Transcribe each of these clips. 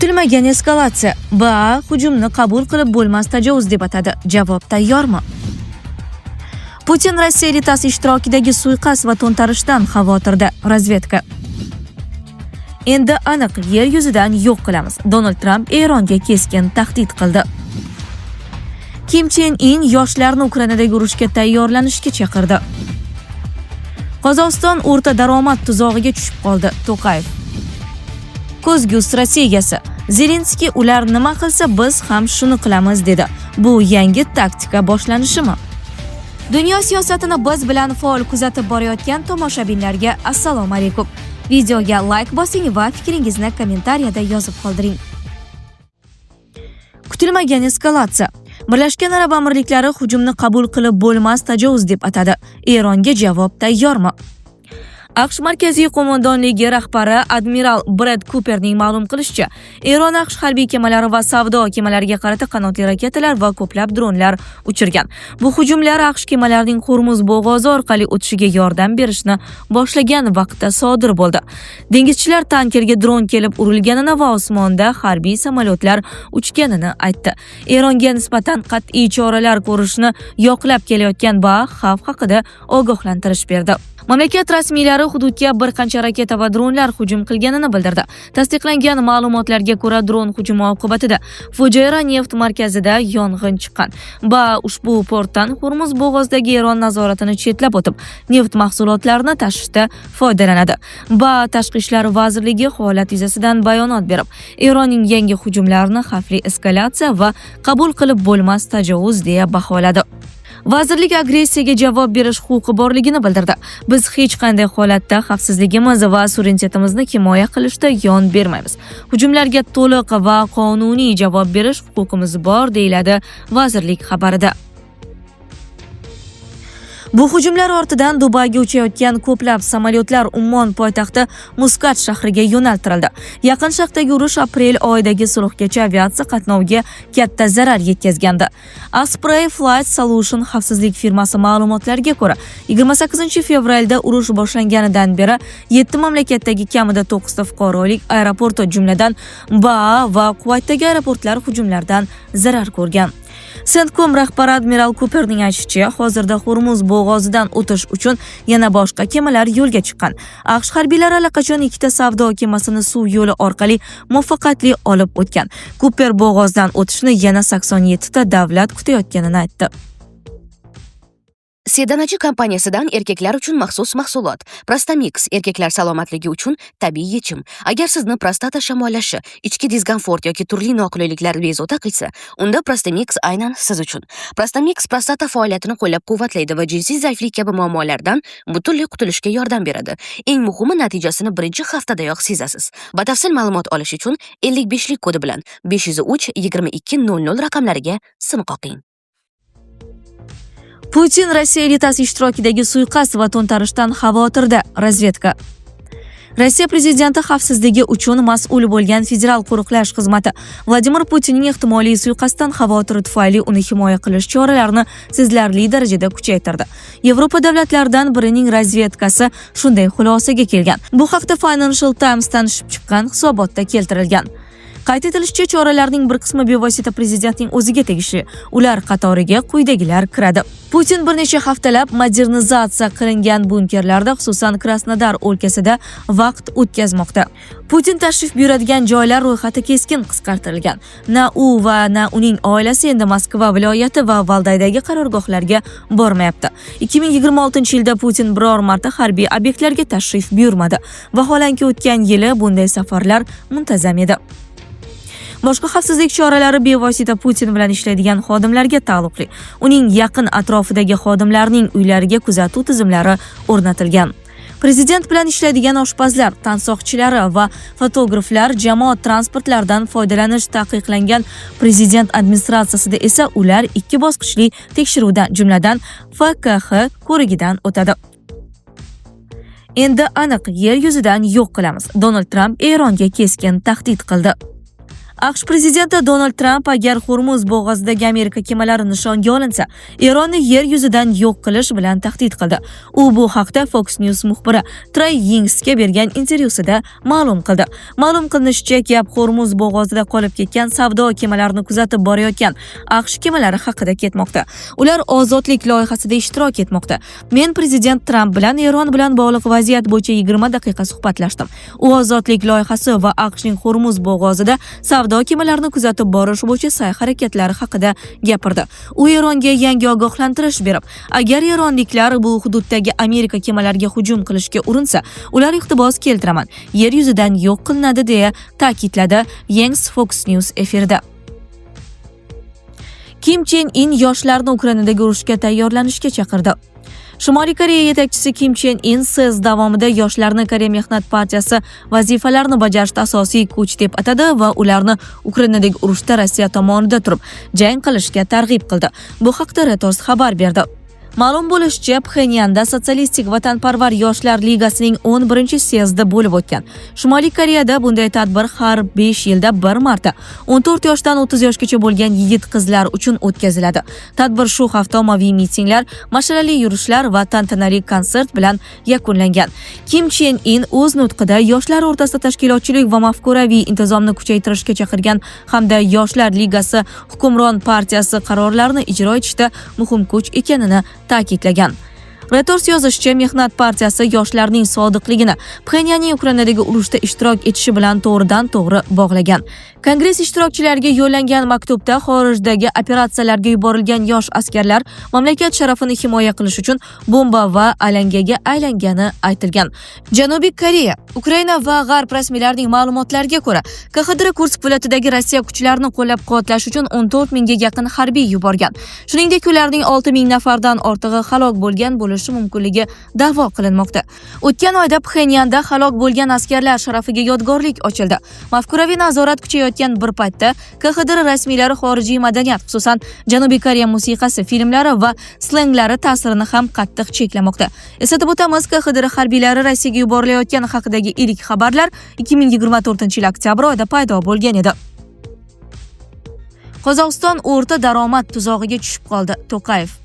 Kutilmagan eskalatsiya. Hujumni qabul qilib bo'lmas tajovuz deb atadi. Javob tayyormi? Putin Rossiya elitasi ishtirokidagi suiqasd va to'ntarishdan xavotirda. Razvedka. Endi aniq yer yuzidan yo'q qilamiz. Donald Tramp Eronga keskin tahdid qildi. Kim Chen In yoshlarni Ukrainadagi urushga tayyorlanishga chaqirdi. Qozog'iston o'rta daromad tuzog'iga tushib qoldi. To'qayev. Ko'zgu strategiyasi. Zelenskiy ular nima qilsa biz ham shuni qilamiz dedi. Bu yangi taktika boshlanishimi? Dunyo siyosatini biz bilan faol kuzatib borayotgan tomoshabinlarga assalomu alaykum. Videoga like bosing va fikringizni kommentariyada yozib qoldiring. Kutilmagan eskalatsiya. Birlashgan Arab Amirliklari hujumni qabul qilib bo'lmas tajovuz deb atadi. Eronga javob tayyormi? AQSh Markaziy qo'mondonligi rahbari admiral Brad Cooperning ma'lum qilishicha, Eron AQSh harbiy kemalari va savdo kemalariga qarata qanotli raketalar va ko'plab dronlar uchirgan. Bu hujumlar AQSh kemalarining Hormuz bo'g'ozi orqali o'tishiga yordam berishni boshlagan vaqtda sodir bo'ldi. Dengizchilar tankerga dron kelib urilganini va osmonda harbiy samolyotlar uchganini aytdi. Eronga nisbatan qat'iy choralar ko'rishni yoqlab kelayotgan xavf haqida ogohlantirish berdi. Mamlakat rasmiylari hududga bir qancha raketa va dronlar hujum qilganini bildirdi. Tasdiqlangan ma'lumotlarga ko'ra, dron hujumi oqibatida Fujayra neft markazida yong'in chiqqan. Ushbu portdan Hormuz bo'g'ozidagi Eron nazoratini chetlab o'tib, neft mahsulotlarini tashishda foydalanadi. Tashqi ishlar vazirligi holat yuzasidan bayonot berib, Eronning yangi hujumlarini xavfli eskalatsiya va qabul qilib bo'lmas tajovuz deya baholadi. Vazirlik agressiyaga javob berish huquqi borligini bildirdi. Biz hech qanday holatda xavfsizligimiz va suverenitetimizni himoya qilishda yon bermaymiz. Hujumlarga to'liq va qonuniy javob berish huquqimiz bor, deyiladi vazirlik xabarida. Bu hujumlar ortidan Dubayga uchayotgan ko'plab samolyotlar Ummon poytaxti Muscat shahriga yo'naltirildi. Yaqin Sharqdagi urush aprel oyidagi sulhgacha aviatsiya qatnoviga katta zarar yetkazgandi. Osprey Flight Solution xavfsizlik firmasi ma'lumotlariga ko'ra, 28-fevralda urush boshlanganidan beri 7 mamlakatdagi kamida 9 ta fuqarolik aeroporti, jumladan va Kuvaytdagi aeroportlar hujumlardan zarar ko'rgan. Centcom rahbari admiral Cooperning aytishicha, hozirda Hormuz bo'g'ozidan o'tish uchun yana boshqa kemalar yo'lga chiqqan. AQSh harbiylari allaqachon 2 ta savdo kemasini suv yo'li orqali muvaffaqiyatli olib o'tgan. Cooper bo'g'ozdan o'tishni yana 87 ta davlat kutayotganini aytdi. Sedanachi kompaniyasidan erkaklar uchun maxsus mahsulot. Prostamix erkaklar salomatligi uchun tabiiy yechim. Agar sizni prostata shamollashi, ichki diskomfort yoki turli noqulayliklar bezovta qilsa, unda Prostamix aynan siz uchun. Prostamix prostata faoliyatini qo'llab-quvvatlaydi va jinsiy zaiflik kabi muammolardan butunlay qutulishga yordam beradi. Eng muhimi, natijasini birinchi haftadayoq sezasiz. Batafsil ma'lumot olish uchun 55lik kodi bilan 503 2200 raqamlariga sim qoqing. Putin Rossiya elitasi ishtirokidagi suiqasd va to'ntarishdan xavotirda. Razvedka. Rossiya prezidenti xavfsizligi uchun mas'ul bo'lgan Federal qo'riqlash xizmati Vladimir Putinning ehtimoliy suiqasddan xavotiri tufayli uni himoya qilish choralarini sezilarli darajada kuchaytirdi. Yevropa davlatlaridan birining razvedkasi shunday xulosaga kelgan. Bu haqda Financial Times'dan chiqqan hisobotda keltirilgan. Qayd etilishicha, choralarning bir qismi bevosita prezidentning o'ziga tegishli. Ular qatoriga quyidagilar kiradi. Putin bir necha haftalab modernizatsiya qilingan bunkerlarda, xususan Krasnodar o'lkasida vaqt o'tkazmoqda. Putin tashrif buyuradigan joylar ro'yxati keskin qisqartirilgan. Na u va na uning oilasi endi Moskva viloyati va Valdaydagi qarorgohlarga bormayapti. 2026-yilda Putin biror marta harbiy obyektlarga tashrif buyurmadi. Vaholanki o'tgan yili bunday safarlar muntazam edi. Boshqa xavfsizlik choralari bevosita Putin bilan ishlaydigan xodimlarga taalluqli. Uning yaqin atrofidagi xodimlarning uylariga kuzatuv tizimlari o'rnatilgan. Prezident bilan ishlaydigan oshpazlar, tansoqchilari va fotograflar, jamoat transportlaridan foydalanish taqiqlangan. Prezident administratsiyasida esa ular 2 bosqichli tekshiruvdan, jumladan FKH ko'rigidan o'tadi. Endi aniq yer yuzidan yo'q qilamiz. Donald Tramp Eronga keskin tahdid qildi. AQSh prezidenti Donald Tramp agar Hormuz bo'g'ozidagi Amerika kemalari nishonga olinsa, Eronni yer yuzidan yo'q qilish bilan tahdid qildi. U bu haqda Fox News muxbiri Trey Yingsga bergan intervyusida ma'lum qildi. Ma'lum qilinishicha, gap Hormuz bo'g'ozida qolib ketgan savdo kemalarini kuzatib borayotgan AQSh kemalari haqida ketmoqda. Ular ozodlik loyihasida ishtirok etmoqda. Men prezident Tramp bilan Eron bilan bog'liq vaziyat bo'yicha 20 daqiqa suhbatlashdim. U ozodlik loyihasi va AQShning Hormuz bo'g'ozida savdo kemalarini kuzatib borish bo'yicha sa'y-harakatlari haqida gapirdi. U Eronga yangi ogohlantirish berib, agar eronliklar bu hududdagi Amerika kemalariga hujum qilishga urinsa, ular iqtibos keltiraman, yer yuzidan yo'q qilinadi deya ta'kidladi Yangs Fox News efirida. Kim Chen In yoshlarni Ukrainadagi urushga tayyorlanishga chaqirdi. Shimoliy Koreya yetakchisi Kim Chen In so'z davomida yoshlarni Koreya Mehnat partiyasi vazifalarini bajarishda asosiy kuch deb atadi va ularni Ukrainadagi urushda Rossiya tomonida turib jang qilishga targ'ib qildi. Bu haqda Reuters xabar berdi. Ma'lum bo'lishicha, Pxenyanda Sotsialistik vatanparvar yoshlar ligasining 11-syezdi bo'lib o'tgan. Shimoliy Koreyada bunday tadbir har 5 yilda bir marta 14 yoshdan 30 yoshgacha bo'lgan yigit-qizlar uchun o'tkaziladi. Tadbir shu hafta ommaviy mitinglar, mash'alali yurishlar va tantanali konsert bilan yakunlangan. Kim Chen In o'z nutqida yoshlar o'rtasida tashkilotchilik va mafkuraviy intizomni kuchaytirishga chaqirgan hamda yoshlar ligasi hukmron partiyasi qarorlarini ijro etishda muhim kuch ekanini ta'kidlagan. Reuters yozishicha, Mehnat partiyasi yoshlarning sodiqligini Pxenyanning Ukrainadagi urushda ishtirok etishi bilan to'g'ridan-to'g'ri bog'lagan. Kongress ishtirokchilariga yo'llangan maktubda xorijdagi operatsiyalarga yuborilgan yosh askarlar mamlakat sharafini himoya qilish uchun bomba va alangaga aylangani aytilgan. Janubiy Koreya, Ukraina va G'arb rasmiylarining ma'lumotlariga ko'ra, KXDR Kursk viloyatidagi Rossiya kuchlarini qo'llab-quvvatlash uchun 14 mingga yaqin harbiy yuborgan. Shuningdek, ularning 6 ming nafardan ortig'i halok bo'lgan bo'lishi mumkinligi da'vo qilinmoqda. O'tgan oyda Pxenyanda halok bo'lgan askarlar sharafiga yodgorlik ochildi. Mafkuraviy nazorat kuchayotgan bir paytda KXDR rasmiylari xorijiy madaniyat, xususan Janubiy Koreya musiqasi, filmlari va slenglari ta'sirini ham qattiq cheklamoqda. Eslatib o'tamiz, KXDR harbiylari Rossiyaga yuborilayotgani haqidagi ilk xabarlar 2024-yil oktyabr oyida paydo bo'lgan edi. Qozog'iston o'rta daromad tuzog'iga tushib qoldi. To'qayev.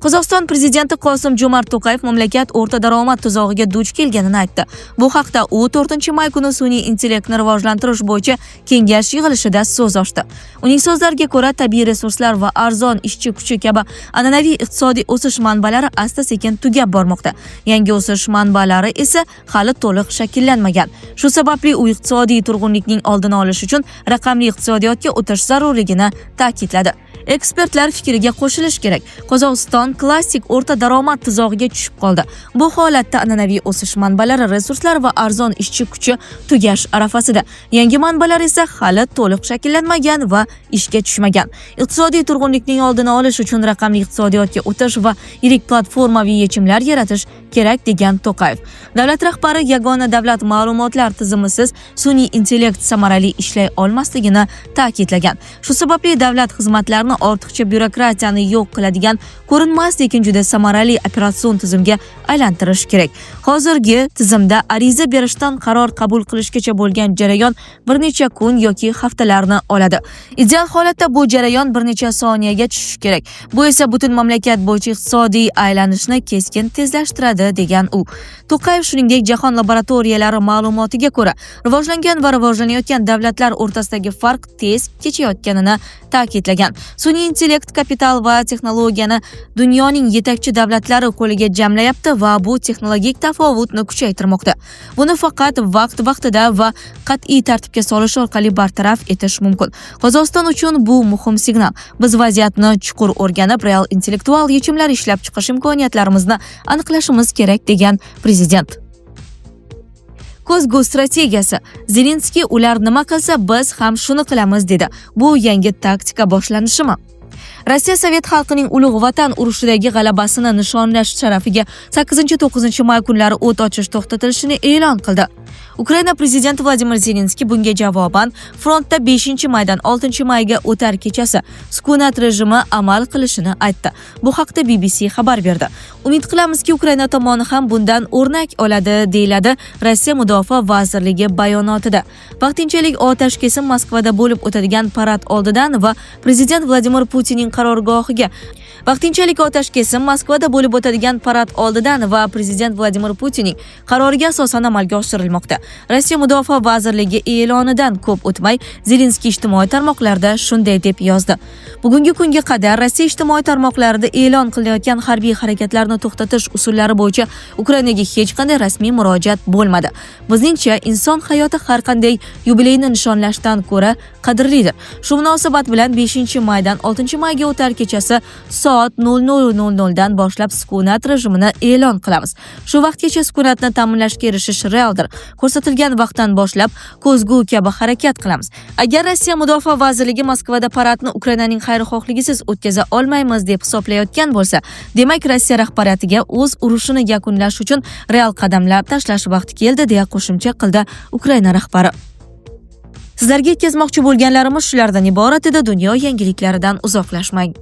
Qozog'iston prezidenti Qosim-Jo'mart To'qayev mamlakat o'rta daromad tuzog'iga duch kelganini aytdi. Bu haqda u 4-may kuni sun'iy intellektni rivojlantirish bo'yicha kengash yig'ilishida so'z ochdi. Uning so'zlariga ko'ra, tabiiy resurslar va arzon ishchi kuchi kabi an'anaviy iqtisodiy o'sish manbalari asta-sekin tugab bormoqda. Yangi o'sish manbalari esa hali to'liq shakllanmagan. Shu sababli u iqtisodiy turg'unlikning oldini olish uchun raqamli iqtisodiyotga o'tish zarurligini ta'kidladi. Ekspertlar fikriga qo'shilish kerak. Qozog'iston klassik o'rta daromad tuzog'iga tushib qoldi. Bu holatda an'anaviy o'sish manbalari, resurslar va arzon ishchi kuchi tugash arafasida. Yangi manbalar esa hali to'liq shakllanmagan va ishga tushmagan. Iqtisodiy turg'unlikning oldini olish uchun raqamli iqtisodiyotga o'tish va yirik platformaviy yechimlar yaratish kerak degan To'qayev. Davlat rahbari yagona davlat ma'lumotlar tizimisiz sun'iy intellekt samarali ishlay olmasligini ta'kidlagan. Shu sababli davlat xizmatlarini ortiqcha byurokratiyani yo'q qiladigan ko'rinmas lekin juda samarali operatsion tizimga aylantirish kerak. Hozirgi tizimda ariza berishdan qaror qabul qilishgacha bo'lgan jarayon bir necha kun yoki haftalarni oladi. Ideal holatda bu jarayon bir necha soniyaga tushishi kerak. Bu esa butun mamlakat bo'yicha iqtisodiy aylanishni keskin tezlashtiradi degan u. To'qayev shuningdek jahon laboratoriyalari ma'lumotiga ko'ra, rivojlangan va rivojlanayotgan davlatlar o'rtasidagi farq tez kechayotganini ta'kidlagan. Sun'iy intellekt, kapital va texnologiyani dunyoning yetakchi davlatlari qo'liga jamlayapti va bu texnologik tafovutni kuchaytirmoqda. Buni faqat vaqtida va qat'iy tartibga solish orqali bartaraf etish mumkin. Qozog'iston uchun bu muhim signal. Biz vaziyatni chuqur o'rganib, real intellektual yechimlar ishlab chiqish imkoniyatlarimizni aniqlashimiz kerak degan prezident. Ko'zgu strategiyasi. Zelenskiy ular nima qilsa biz ham shuni qilamiz dedi. Bu yangi taktika boshlanishimi? Rossiya Sovet xalqining ulug' vatan urushidagi g'alabasini nishonlash sharafiga 8-9 may kunlari o't ochish to'xtatilishini e'lon qildi. Ukraina prezidenti Vladimir Zelenskiy bunga javoban frontda 5-maydan 6-mayga o'tar kechasi sukunat rejimi amal qilishini aytdi. Bu haqda BBC xabar berdi. Umid qilamizki, Ukraina tomoni ham bundan o'rnak oladi, deyiladi Rossiya Mudofaa vazirligi bayonotida. Vaqtinchalik otash kesim Moskvada bo'lib o'tadigan parad oldidan va prezident Vladimir Putinning qarorgohiga Vaqtinchalik otash kesim Moskvada bo'lib o'tadigan parad oldidan va prezident Vladimir Putinning qaroriga asosan amalga oshirilmoqda. Rossiya Mudofaa vazirligi e'lonidan ko'p o'tmay Zelenskiy ijtimoiy tarmoqlarda shunday deb yozdi. Bugungi kunga qadar Rossiya ijtimoiy tarmoqlarida e'lon qilinayotgan harbiy harakatlarni to'xtatish usullari bo'yicha Ukrainaga hech qanday rasmiy murojaat bo'lmadi. Bizningcha, inson hayoti har qanday yubileyni nishonlashdan ko'ra qadrlidir. Shu munosabat bilan 5-maydan 6-mayga o'tar kechasi soat 00:00 dan boshlab sukunat rejimini e'lon qilamiz. Shu vaqtgacha sukunatni ta'minlashga erishish realdir. Ko'rsatilgan vaqtdan boshlab ko'zgu kabi harakat qilamiz. Agar Rossiya Mudofaa vazirligi Moskvada paradni Ukrainaning xayrixohligisiz o'tkaza olmaymiz deb hisoblayotgan bo'lsa, demak Rossiya rahbariyatiga o'z urushini yakunlash uchun real qadamlar tashlash vaqti keldi, deya qo'shimcha qildi Ukraina rahbari. Sizlarga yetkazmoqchi bo'lganlarimiz shulardan iborat edi. Dunyo yangiliklaridan uzoqlashmang.